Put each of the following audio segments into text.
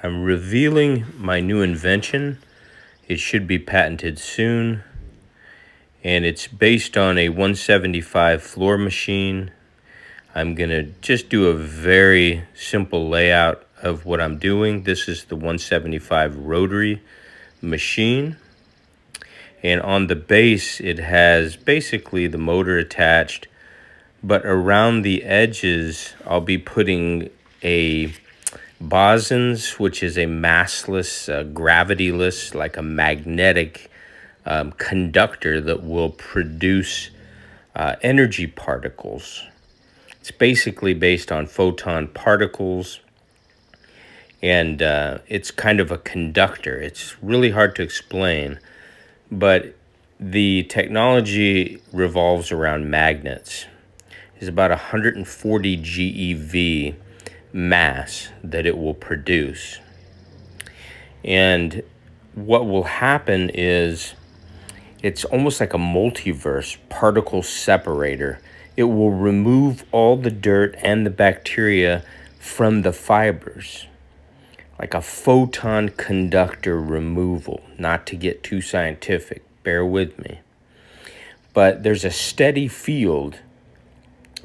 I'm revealing my new invention. It should be patented soon. And it's based on a 175 floor machine. I'm going to just do a very simple layout of what I'm doing. This is the 175 rotary machine. And on the base, it has basically the motor attached. But around the edges, I'll be putting a bosons, which is a massless, gravityless, like a magnetic conductor that will produce energy particles. It's basically based on photon particles, and it's kind of a conductor. It's really hard to explain, but the technology revolves around magnets. It's about 140 GeV mass that it will produce. And what will happen is it's almost like a multiverse particle separator. It will remove all the dirt and the bacteria from the fibers, like a photon conductor removal. Not to get too scientific, bear with me. But there's a steady field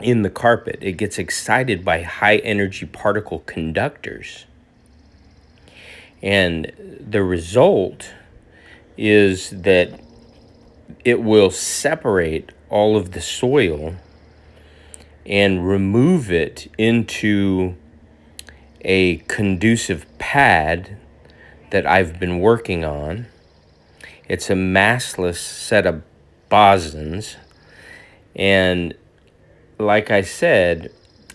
in the carpet. It gets excited by high energy particle conductors. And the result is that it will separate all of the soil and remove it into a conducive pad that I've been working on. It's a massless set of bosons. And like I said,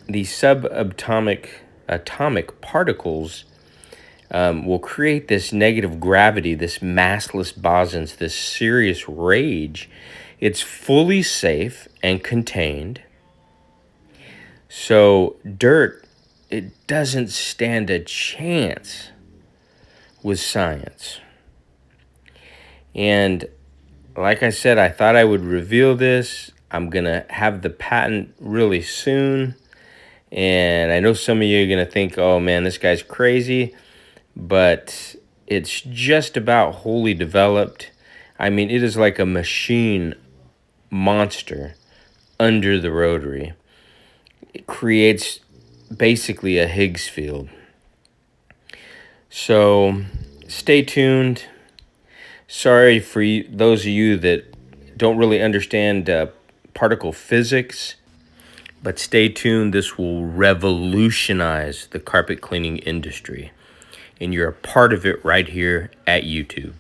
the subatomic particles will create this negative gravity, this massless bosons, this serious rage. It's fully safe and contained. So dirt, it doesn't stand a chance with science. And like I said, I thought I would reveal this. I'm going to have the patent really soon. And I know some of you are going to think, oh man, this guy's crazy. But it's just about wholly developed. I mean, it is like a machine monster under the rotary. It creates basically a Higgs field. So stay tuned. Sorry for those of you that don't really understand particle physics, but stay tuned. This will revolutionize the carpet cleaning industry, and you're a part of it right here at YouTube.